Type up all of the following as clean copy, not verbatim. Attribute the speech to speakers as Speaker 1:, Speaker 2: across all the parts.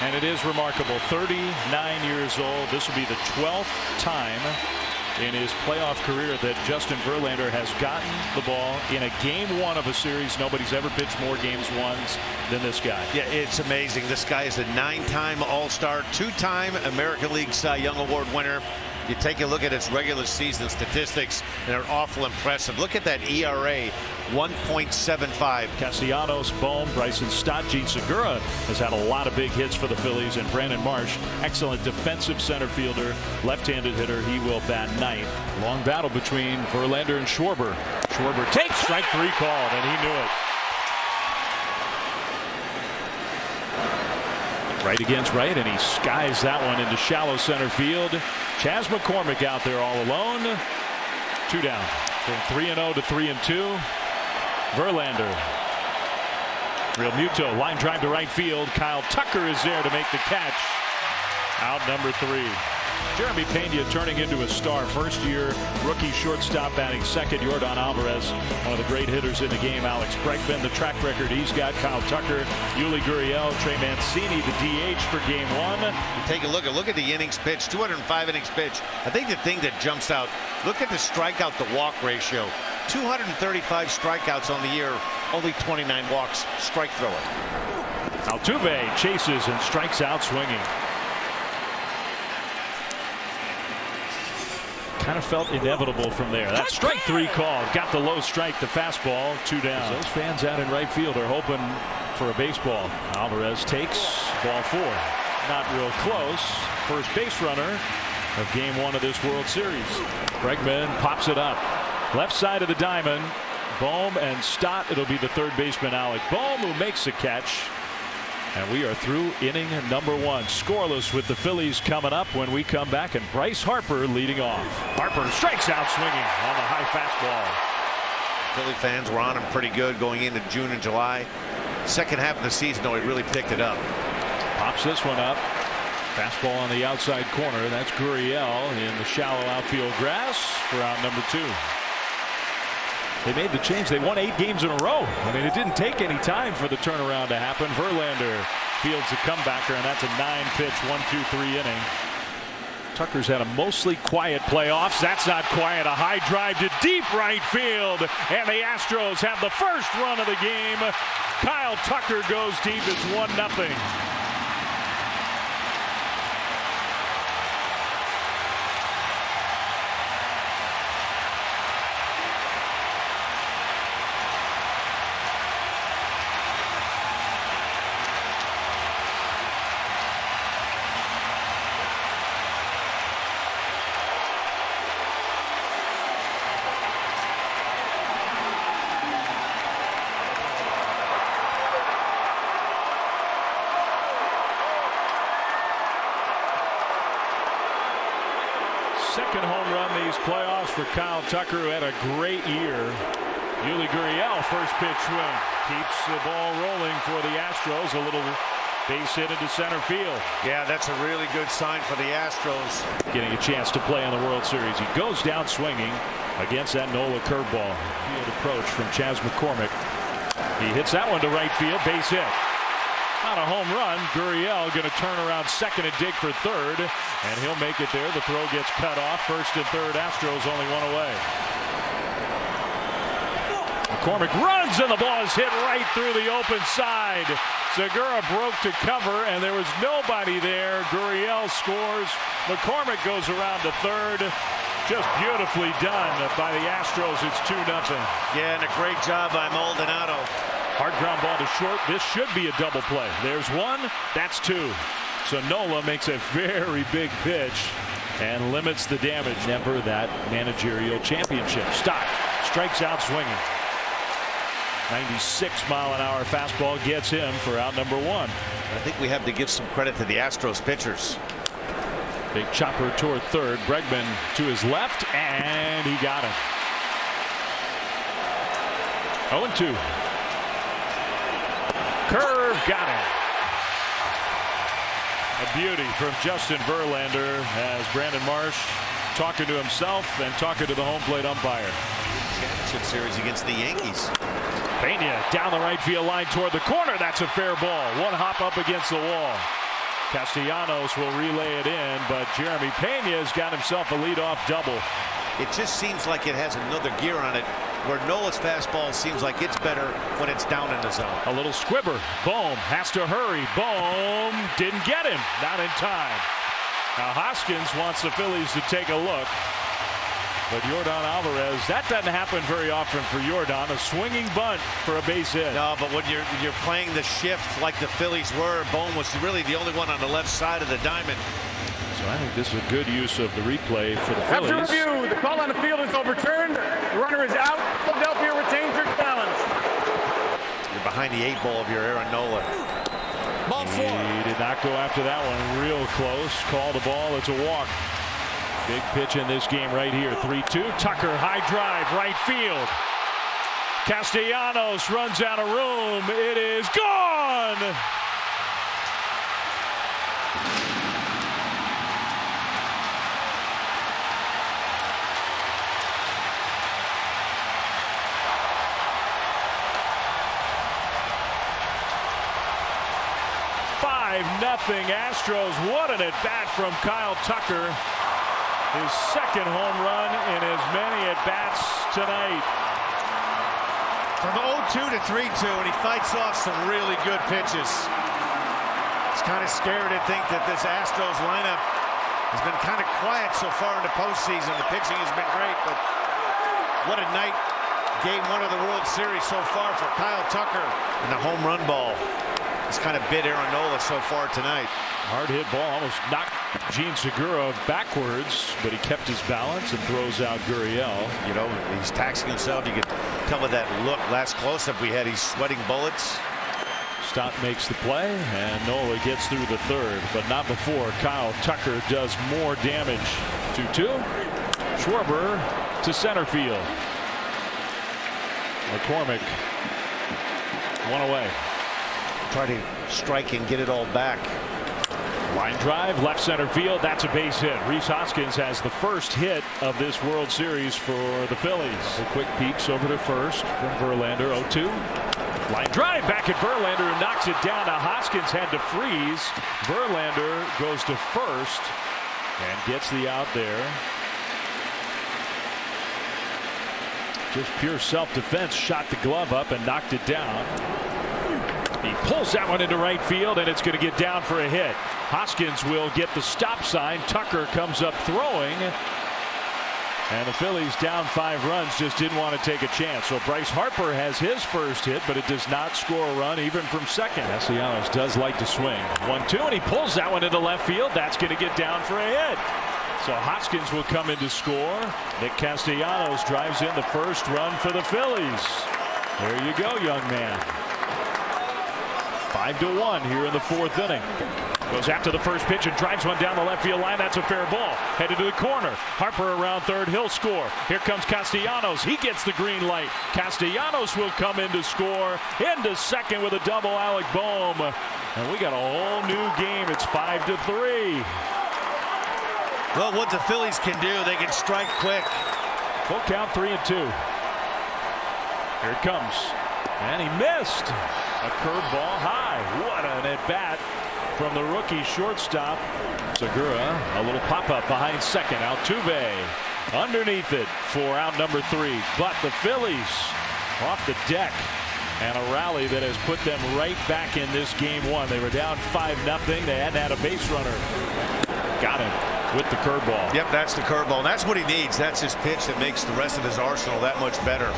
Speaker 1: And it is remarkable. 39 years old. This will be the 12th time in his playoff career that Justin Verlander has gotten the ball in a game one of a series. Nobody's ever pitched more games ones than this guy.
Speaker 2: Yeah, it's amazing. This guy is a 9-time All-Star, 2-time American League Cy Young Award winner. You take a look at his regular season statistics, and they're awful impressive. Look at that ERA, 1.75.
Speaker 1: Castellanos, Bohm, Bryson Stott, Gene Segura has had a lot of big hits for the Phillies, and Brandon Marsh, excellent defensive center fielder, left-handed hitter. He will bat ninth. Long battle between Verlander and Schwarber. Schwarber takes strike 3 called, and he knew it. Right against right, and he skies that one into shallow center field. Chas McCormick out there all alone. 2 down. From 3-0 to 3-2. Verlander. Real Muto, line drive to right field. Kyle Tucker is there to make the catch. Out number 3. Jeremy Pena turning into a star. First-year rookie shortstop batting second. Yordan Alvarez, one of the great hitters in the game. Alex Bregman, the track record he's got. Kyle Tucker, Yuli Gurriel, Trey Mancini, the DH for game 1.
Speaker 2: You take a look at the innings pitched. 205 innings pitched. I think the thing that jumps out, look at the strikeout to walk ratio. 235 strikeouts on the year, only 29 walks. Strike thrower.
Speaker 1: Altuve chases and strikes out swinging. Kind of felt inevitable from there. That strike 3 call. Got the low strike, the fastball. 2 down. Those fans out in right field are hoping for a baseball. Alvarez takes ball 4. Not real close. First base runner of game 1 of this World Series. Bregman pops it up. Left side of the diamond. Bohm and Stott. It'll be the third baseman, Alec Bohm, who makes the catch. And we are through inning number 1. Scoreless with the Phillies coming up when we come back, and Bryce Harper leading off. Harper strikes out swinging on the high fastball.
Speaker 2: Philly fans were on him pretty good going into June and July. Second half of the season, though, he really picked it up.
Speaker 1: Pops this one up. Fastball on the outside corner. That's Gurriel in the shallow outfield grass for out number 2. They made the change. They won 8 games in a row. I mean, it didn't take any time for the turnaround to happen. Verlander fields a comebacker, and that's a 9-pitch 1-2-3 inning. Tucker's had a mostly quiet playoffs. That's not quiet. A high drive to deep right field, and the Astros have the first run of the game. Kyle Tucker goes deep. It's 1-0. Second home run these playoffs for Kyle Tucker, who had a great year. Yuli Gurriel, first pitch swing. Keeps the ball rolling for the Astros. A little base hit into center field.
Speaker 2: Yeah, that's a really good sign for the Astros.
Speaker 1: Getting a chance to play in the World Series. He goes down swinging against that Nola curveball. Field approach from Chas McCormick. He hits that one to right field. Base hit. Not a home run. Gurriel going to turn around second and dig for third, and he'll make it there. The throw gets cut off. First and third, Astros only 1 away. McCormick runs, and the ball is hit right through the open side. Segura broke to cover, and there was nobody there. Gurriel scores. McCormick goes around to third. Just beautifully done by the Astros. It's 2-0.
Speaker 2: Yeah, and a great job by Maldonado.
Speaker 1: Hard ground ball to short. This should be a double play. There's 1. That's 2. So Nola makes a very big pitch and limits the damage. Never that managerial championship. Stott strikes out swinging. 96-mile-an-hour fastball gets him for out number 1.
Speaker 2: I think we have to give some credit to the Astros pitchers.
Speaker 1: Big chopper toward third. Bregman to his left, and he got him. 0-2. Curve, got him. A beauty from Justin Verlander as Brandon Marsh talking to himself and talking to the home plate umpire.
Speaker 2: Championship series against the Yankees.
Speaker 1: Pena down the right field line toward the corner. That's a fair ball. One hop up against the wall. Castellanos will relay it in, but Jeremy Pena's got himself a leadoff double.
Speaker 2: It just seems like it has another gear on it, where Nola's fastball seems like it's better when it's down in the zone.
Speaker 1: A little squibber. Bohm has to hurry. Bohm didn't get him. Not in time. Now Hoskins wants the Phillies to take a look. But Yordan Alvarez, that doesn't happen very often for Yordan. A swinging bunt for a base hit.
Speaker 2: No, but when you're playing the shift like the Phillies were, Bohm was really the only one on the left side of the diamond.
Speaker 1: So I think this is a good use of the replay for the Phillies.
Speaker 3: After review, the call on the field is overturned. The runner is out. Philadelphia retains its balance.
Speaker 2: You're behind the 8 ball of your Aaron Nola.
Speaker 4: Ball 4.
Speaker 1: He did not go after that one. Real close. Call the ball. It's a walk. Big pitch in this game right here. 3-2. Tucker, high drive, right field. Castellanos runs out of room. It is gone. Nothing Astros. What an at bat from Kyle Tucker. His second home run in as many at bats tonight.
Speaker 2: From 0-2 to 3-2, and he fights off some really good pitches. It's kind of scary to think that this Astros lineup has been kind of quiet so far in the postseason. The pitching has been great, but what a night. Game 1 of the World Series so far for Kyle Tucker. And the home run ball. It's kind of bit Aaron Nola so far tonight.
Speaker 1: Hard hit ball almost knocked Gene Segura backwards, but he kept his balance and throws out Gurriel.
Speaker 2: You know, he's taxing himself. You could tell with that look, last close-up we had, he's sweating bullets.
Speaker 1: Stott makes the play, and Nola gets through the third, but not before Kyle Tucker does more damage. 2-2. Schwarber to center field. McCormick, one away.
Speaker 2: Try to strike and get it all back.
Speaker 1: Line drive, left center field. That's a base hit. Rhys Hoskins has the first hit of this World Series for the Phillies. A quick peeks over to first from Verlander. 0-2. Line drive back at Verlander, who knocks it down. Now Hoskins had to freeze. Verlander goes to first and gets the out there. Just pure self-defense. Shot the glove up and knocked it down. He pulls that one into right field, and it's going to get down for a hit. Hoskins will get the stop sign. Tucker comes up throwing. And the Phillies down 5 runs, just didn't want to take a chance. So Bryce Harper has his first hit, but it does not score a run even from second. Castellanos does like to swing. 1-2, and he pulls that one into left field. That's going to get down for a hit. So Hoskins will come in to score. Nick Castellanos drives in the first run for the Phillies. There you go, young man. 5-1 here in the 4th inning. Goes after the first pitch and drives one down the left field line. That's a fair ball. Headed to the corner. Harper around third. He'll score. Here comes Castellanos. He gets the green light. Castellanos will come in to score. Into second with a double, Alec Bohm. And we got a whole new game. It's 5-3.
Speaker 2: Well, what the Phillies can do, they can strike quick.
Speaker 1: Full count, 3-2. Here it comes. And he missed. A curveball high. What an at-bat from the rookie shortstop. Segura, a little pop-up behind second. Altuve underneath it for out number 3. But the Phillies off the deck. And a rally that has put them right back in this game 1. They were down 5-0. They hadn't had a base runner. Got him with the curveball.
Speaker 2: Yep, that's the curveball. And that's what he needs. That's his pitch that makes the rest of his arsenal that much better.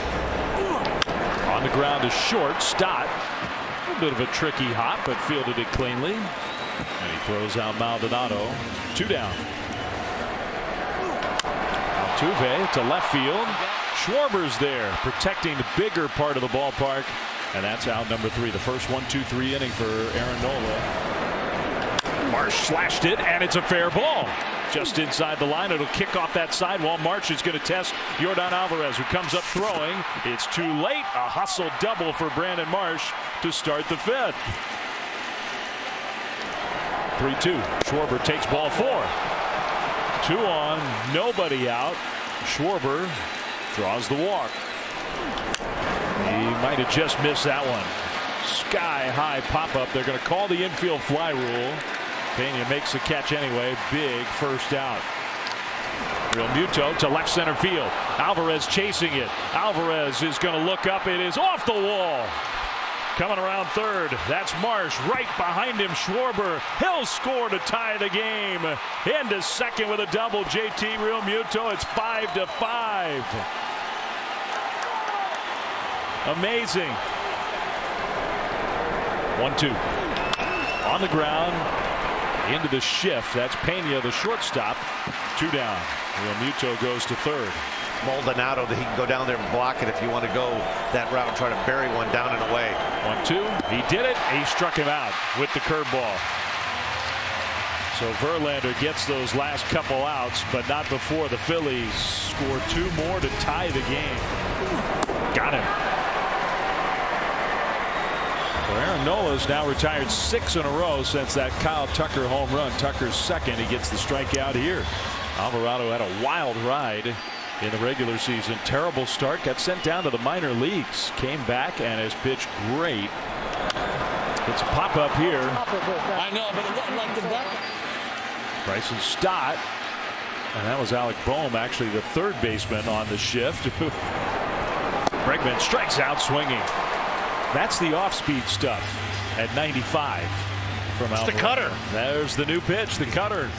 Speaker 1: On the ground is short. Stott. A bit of a tricky hop, but fielded it cleanly. And he throws out Maldonado. 2 down. Altuve to left field. Schwarber's there, protecting the bigger part of the ballpark. And that's out number 3. The first 1-2-3 inning for Aaron Nola. Marsh slashed it, and it's a fair ball. Just inside the line. It'll kick off that sidewall. Marsh is going to test Yordan Alvarez, who comes up throwing. It's too late. A hustle double for Brandon Marsh to start the 5th. 3-2. Schwarber takes ball 4. 2 on, nobody out. Schwarber draws the walk. He might have just missed that one. Sky high pop up. They're going to call the infield fly rule. Pena makes the catch anyway. Big first out. Real Muto to left center field. Alvarez chasing it. Alvarez is going to look up. It is off the wall. Coming around third. That's Marsh. Right behind him, Schwarber. He'll score to tie the game. Into second with a double. JT Real Muto. It's 5-5. Amazing. 1-2. On the ground. Into the shift. That's Pena, the shortstop. 2 down. Real Muto goes to third.
Speaker 2: Maldonado, that he can go down there and block it if you want to go that route and try to bury one down and away.
Speaker 1: 1-2. He did it. He struck him out with the curveball. So Verlander gets those last couple outs, but not before the Phillies score 2 more to tie the game. Got him. So Aaron Nola's now retired 6 in a row since that Kyle Tucker home run. Tucker's second. He gets the strikeout here. Alvarado had a wild ride in the regular season. Terrible start. Got sent down to the minor leagues. Came back and has pitched great. It's a pop up here.
Speaker 4: I know, but it wasn't like the back.
Speaker 1: Bryson Stott. And that was Alec Boehm, actually the third baseman on the shift. Bregman strikes out swinging. That's the off-speed stuff at 95 from Alvarado.
Speaker 2: It's the cutter.
Speaker 1: There's the new pitch, the cutter.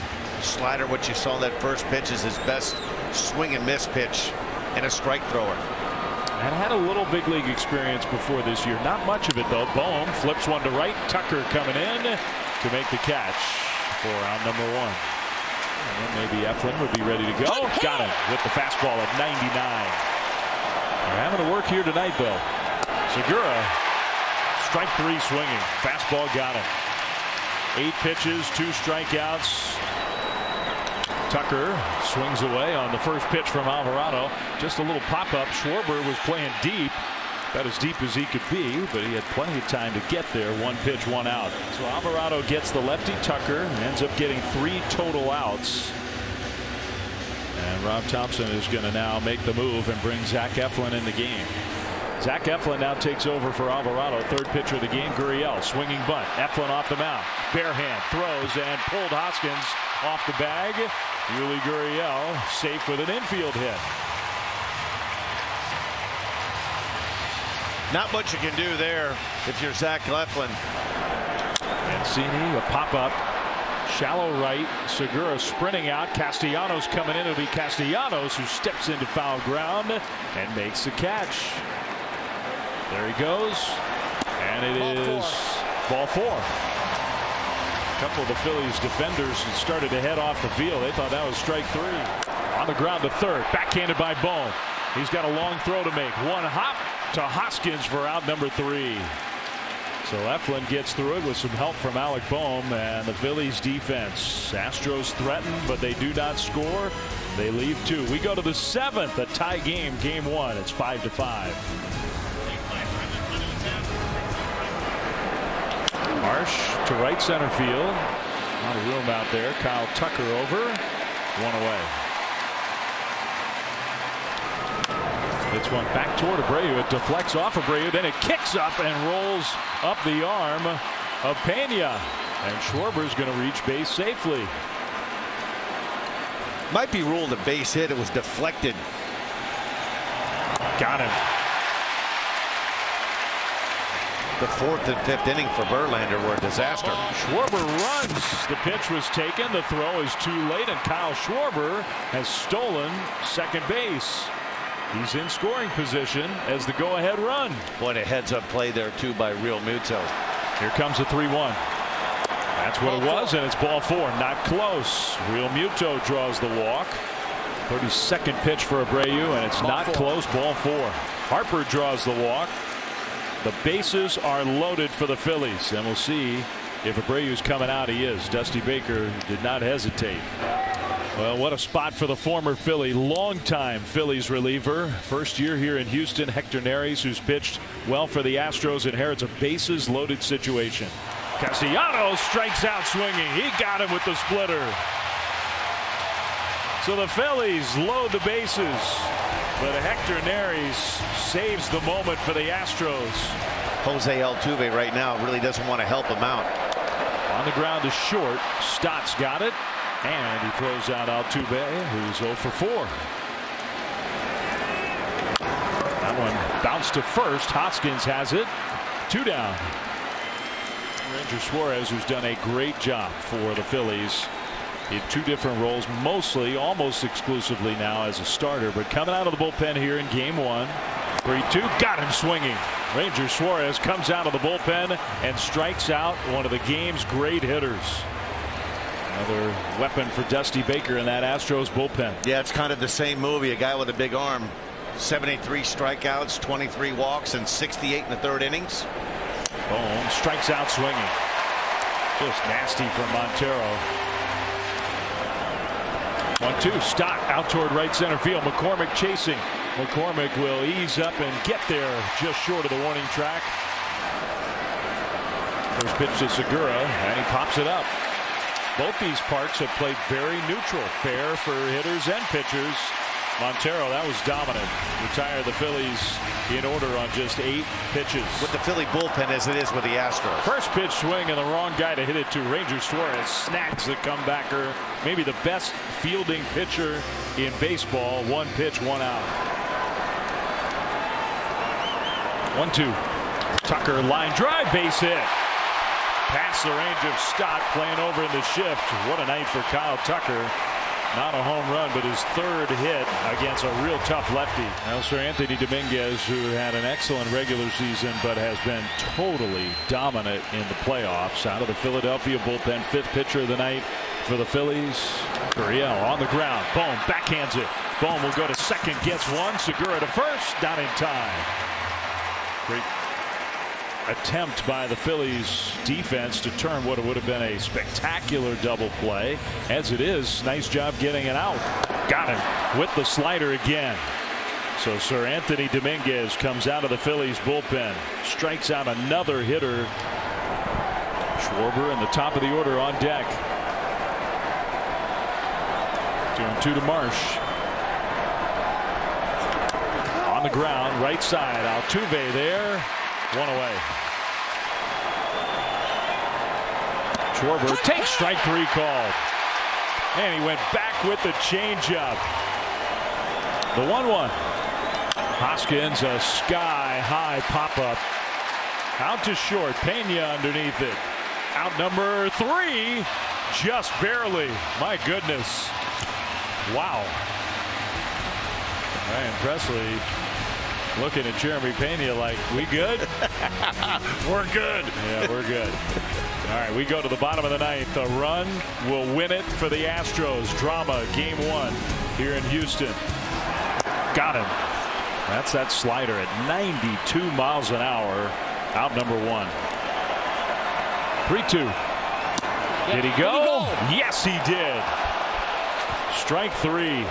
Speaker 2: Slider, what you saw that first pitch, is his best swing and miss pitch, and a strike thrower.
Speaker 1: And had a little big league experience before this year. Not much of it though. Boehm flips one to right. Tucker coming in to make the catch for round number 1. And maybe Eflin would be ready to go. Got him with the fastball at 99. They're having to work here tonight though. Segura, strike 3 swinging. Fastball got him. 8 pitches, 2 strikeouts. Tucker swings away on the first pitch from Alvarado. Just a little pop-up. Schwarber was playing deep, about as deep as he could be, but he had plenty of time to get there. 1 pitch, 1 out. So Alvarado gets the lefty Tucker and ends up getting 3 total outs. And Rob Thompson is going to now make the move and bring Zach Eflin in the game. Zach Eflin now takes over for Alvarado. Third pitcher of the game, Gurriel, swinging bunt. Eflin off the mound. Bare hand throws and pulled Hoskins off the bag. Yuli Gurriel safe with an infield hit.
Speaker 2: Not much you can do there if you're Zach Eflin.
Speaker 1: Mancini, a pop-up. Shallow right. Segura sprinting out. Castellanos coming in. It'll be Castellanos who steps into foul ground and makes the catch. There he goes. And it is ball 4. A couple of the Phillies defenders started to head off the field. They thought that was strike 3. On the ground to third. Backhanded by Boehm. He's got a long throw to make. 1 hop to Hoskins for out number 3. So Eflin gets through it with some help from Alec Boehm and the Phillies defense. Astros threaten, but they do not score. They leave 2. We go to the 7th, a tie game, game 1. It's 5-5. Marsh to right center field. A lot of room out there. Kyle Tucker over. 1 away. It's one back toward Abreu. It deflects off Abreu. Then it kicks up and rolls up the arm of Pena. And Schwarber's going to reach base safely.
Speaker 2: Might be ruled a base hit. It was deflected.
Speaker 1: Got him.
Speaker 2: The 4th and 5th inning for Verlander were a disaster.
Speaker 1: Schwarber runs. The pitch was taken. The throw is too late, and Kyle Schwarber has stolen second base. He's in scoring position as the go-ahead run.
Speaker 2: What a heads-up play there, too, by Real Muto.
Speaker 1: Here comes a 3-1. That's what it was, and it's ball 4. Not close. Real Muto draws the walk. 32nd pitch for Abreu, and it's not close. Ball 4. Harper draws the walk. The bases are loaded for the Phillies, and we'll see if Abreu's coming out. He is. Dusty Baker did not hesitate. Well, what a spot for the former Philly, longtime Phillies reliever. First year here in Houston. Hector Neris, who's pitched well for the Astros, inherits a bases loaded situation. Castellanos strikes out swinging. He got him with the splitter. So the Phillies load the bases, but Hector Neris saves the moment for the Astros.
Speaker 2: Jose Altuve right now really doesn't want to help him out.
Speaker 1: On the ground is short. Stott's got it. And he throws out Altuve, who's 0 for 4. That one bounced to first. Hoskins has it. 2 down. Ranger Suarez, who's done a great job for the Phillies in 2 different roles, mostly, almost exclusively now as a starter, but coming out of the bullpen here in game 1. 3-2, got him swinging. Ranger Suarez comes out of the bullpen and strikes out one of the game's great hitters. Another weapon for Dusty Baker in that Astros bullpen.
Speaker 2: Yeah, it's kind of the same movie. A guy with a big arm. 73 strikeouts, 23 walks, and 68 in the 3rd innings.
Speaker 1: Boom, strikes out swinging. Just nasty from Montero. 1-2, Stott out toward right center field. McCormick chasing. McCormick will ease up and get there just short of the warning track. First pitch to Segura, and he pops it up. Both these parks have played very neutral, fair for hitters and pitchers. Montero, that was dominant. Retired the Phillies in order on just 8 pitches.
Speaker 2: With the Philly bullpen as it is with the Astros.
Speaker 1: First pitch swing and the wrong guy to hit it to. Ranger Suarez snags the comebacker. Maybe the best fielding pitcher in baseball. 1 pitch, 1 out. 1-2. Tucker line drive, base hit. Past the range of Stott, playing over in the shift. What a night for Kyle Tucker. Not a home run, but his 3rd hit against a real tough lefty. Now, Sir Anthony Dominguez, who had an excellent regular season, but has been totally dominant in the playoffs. Out of the Philadelphia bullpen, 5th pitcher of the night for the Phillies. Gurriel on the ground. Bohm backhands it. Bohm will go to second, gets one. Segura to first, not in time. Great attempt by the Phillies defense to turn what would have been a spectacular double play. As it is, nice job getting it out. Got him with the slider again. So Sir Anthony Dominguez comes out of the Phillies bullpen, strikes out another hitter. Schwarber in the top of the order on deck. 2-2 to Marsh. On the ground, right side. Altuve there. 1 away. Schwarber takes strike 3 called. And he went back with the changeup. The 1-1. Hoskins, a sky-high pop-up. Out to short. Pena underneath it. Out number 3. Just barely. My goodness. Wow. Ryan Presley looking at Jeremy Pena like, we good?
Speaker 2: We're good.
Speaker 1: Yeah, we're good. All right, we go to the bottom of the 9th. A run will win it for the Astros. Drama, game 1 here in Houston. Got him. That's that slider at 92 miles an hour. Out number 1. 3-2. Did he go? Yes, he did. Strike 3.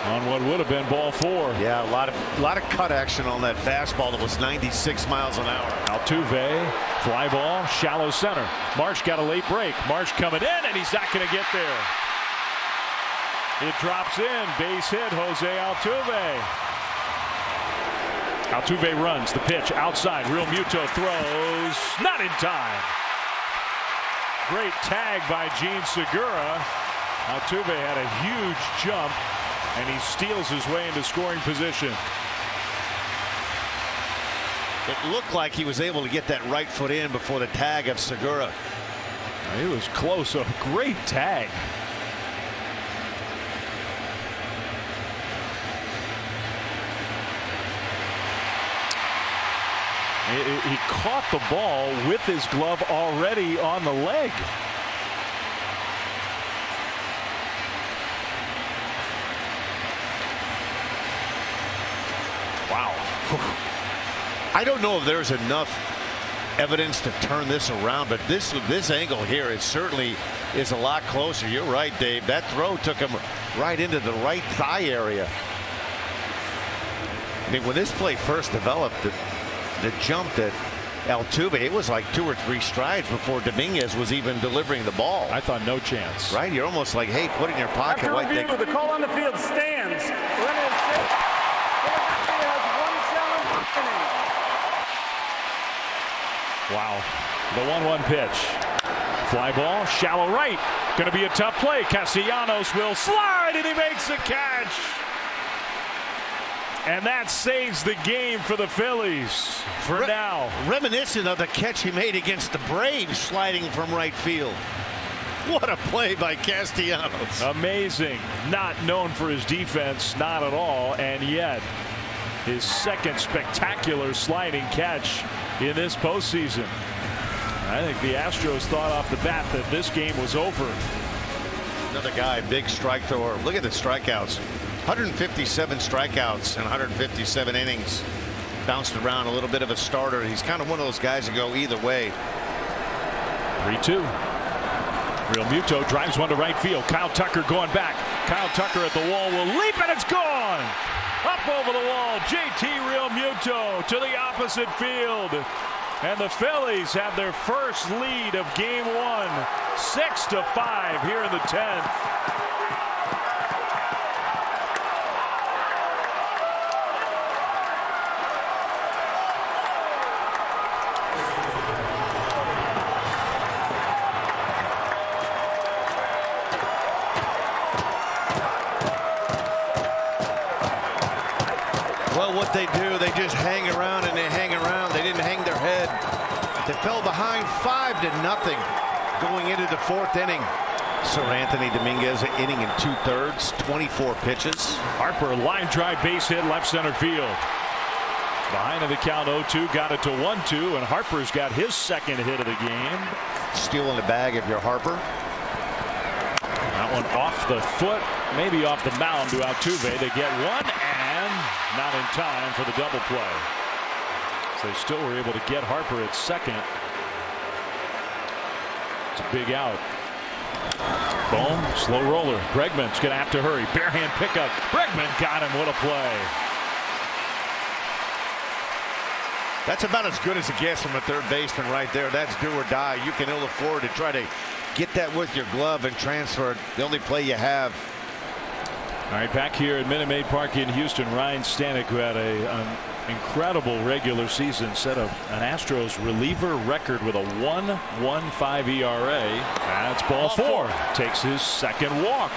Speaker 1: On what would have been ball 4.
Speaker 2: Yeah, a lot of cut action on that fastball that was 96 miles an hour.
Speaker 1: Altuve, fly ball, shallow center. Marsh got a late break. Marsh coming in, and he's not going to get there. It drops in. Base hit, Jose Altuve. Altuve runs the pitch outside. Real Muto throws. Not in time. Great tag by Gene Segura. Altuve had a huge jump, and he steals his way into scoring position.
Speaker 2: It looked like he was able to get that right foot in before the tag of Segura.
Speaker 1: He was close. A great tag. He caught the ball with his glove already on the leg. Wow.
Speaker 2: I don't know if there's enough evidence to turn this around, but this angle here is certainly a lot closer. You're right, Dave. That throw took him right into the right thigh area. I mean, when this play first developed, the jump that Altuve, it was like 2 or 3 strides before Dominguez was even delivering the ball.
Speaker 1: I thought no chance.
Speaker 2: Right? You're almost like, hey, put it in your pocket.
Speaker 3: After review, the call on the field stands. Runner is safe. Philadelphia has 1 inning.
Speaker 1: Wow. The 1-1 pitch. Fly ball, shallow right. Going to be a tough play. Castellanos will slide, and he makes the catch. And that saves the game for the Phillies for now.
Speaker 2: Reminiscent of the catch he made against the Braves, sliding from right field. What a play by Castellanos.
Speaker 1: Amazing. Not known for his defense, not at all, and yet his second spectacular sliding catch in this postseason. I think the Astros thought off the bat that this game was over.
Speaker 2: Another guy, big strike thrower. Look at the strikeouts. 157 strikeouts and 157 innings. Bounced around, a little bit of a starter. He's kind of one of those guys that go either way.
Speaker 1: 3-2. Real Muto drives one to right field. Kyle Tucker going back. Kyle Tucker at the wall will leap, and it's gone. Up over the wall, JT Real Muto to the opposite field. And the Phillies have their first lead of game one, 6-5 here in the 10th.
Speaker 2: Well, what they do, they just hang around and they hang around. They didn't hang their head. They fell behind 5-0 going into the 4th inning. Sir Anthony Dominguez, an inning and 2/3, 24 pitches.
Speaker 1: Harper, line drive, base hit, left center field. Behind in the count, 0-2, got it to 1-2, and Harper's got his second hit of the game.
Speaker 2: Stealing the bag if you're Harper.
Speaker 1: That one off the foot, maybe off the mound to Altuve. They get one, and not in time for the double play. So they still were able to get Harper at second. It's a big out. Boom, slow roller. Bregman's going to have to hurry. Bare hand pickup. Bregman got him. What a play.
Speaker 2: That's about as good as it gets from a third baseman right there. That's do or die. You can ill afford to try to get that with your glove and transfer it. The only play you have.
Speaker 1: All right, back here at Minute Maid Park in Houston, Ryan Stanek, who had an incredible regular season, set up an Astros reliever record with a 1.15 ERA. That's ball four. Takes his second walk.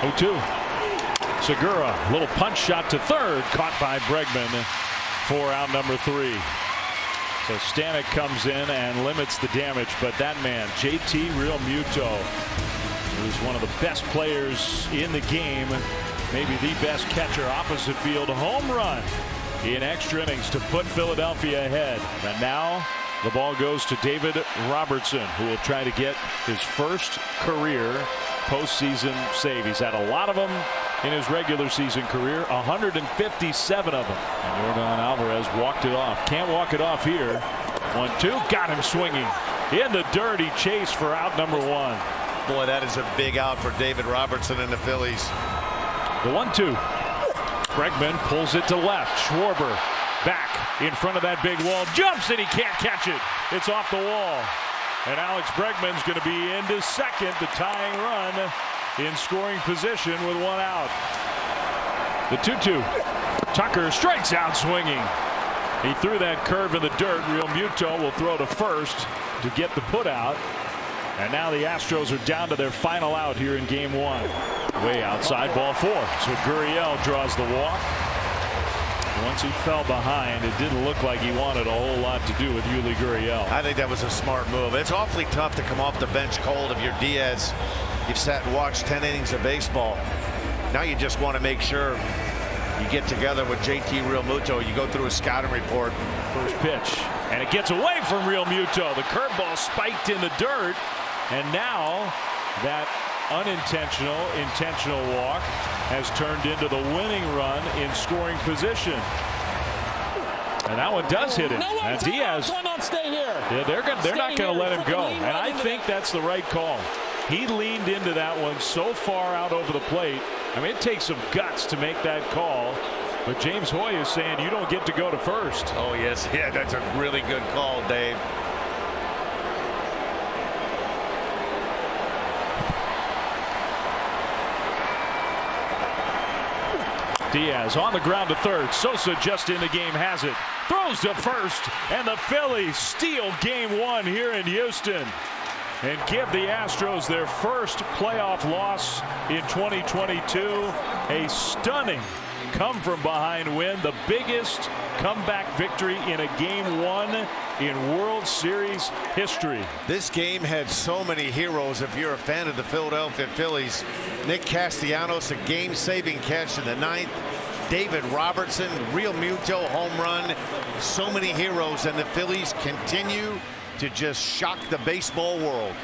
Speaker 1: 0-2. Segura, little punch shot to third, caught by Bregman for out number 3. So Stanek comes in and limits the damage, but that man, JT Real Muto, who's one of the best players in the game, maybe the best catcher, opposite field home run in extra innings to put Philadelphia ahead. And now the ball goes to David Robertson, who will try to get his first career postseason save. He's had a lot of them in his regular season career, 157 of them. And Yordan Alvarez walked it off. Can't walk it off here. 1-2, got him swinging in the dirty chase for out number 1.
Speaker 2: Boy, that is a big out for David Robertson and the Phillies.
Speaker 1: The 1-2. Bregman pulls it to left. Schwarber back in front of that big wall. Jumps and he can't catch it. It's off the wall. And Alex Bregman's going to be into second, the tying run in scoring position with 1 out. The 2-2. Tucker strikes out swinging. He threw that curve in the dirt. Real Muto will throw to first to get the put out. And now the Astros are down to their final out here in game 1. Way outside, ball 4. So Gurriel draws the walk. Once he fell behind, it didn't look like he wanted a whole lot to do with Yuli Gurriel.
Speaker 2: I think that was a smart move. It's awfully tough to come off the bench cold if you're Diaz. You've sat and watched 10 innings of baseball. Now you just want to make sure you get together with JT Real Muto. You go through a scouting report.
Speaker 1: First pitch, and it gets away from Real Muto. The curveball spiked in the dirt, and now that intentional walk has turned into the winning run in scoring position. And that one does hit him. And Diaz, yeah, they're not going to let him go. And I think that's the right call. He leaned into that one so far out over the plate. I mean, it takes some guts to make that call. But James Hoy is saying you don't get to go to first.
Speaker 2: Oh, yes. Yeah, that's a really good call, Dave.
Speaker 1: Diaz on the ground to third. Sosa just in the game has it. throws to first, and the Phillies steal game 1 here in Houston and give the Astros their first playoff loss in 2022. A stunning come-from-behind win, the biggest comeback victory in a game 1 in World Series history.
Speaker 2: This game had so many heroes. If you're a fan of the Philadelphia Phillies, Nick Castellanos, a game-saving catch in the 9th. David Robertson, Real Muto home run. So many heroes, and the Phillies continue to just shock the baseball world.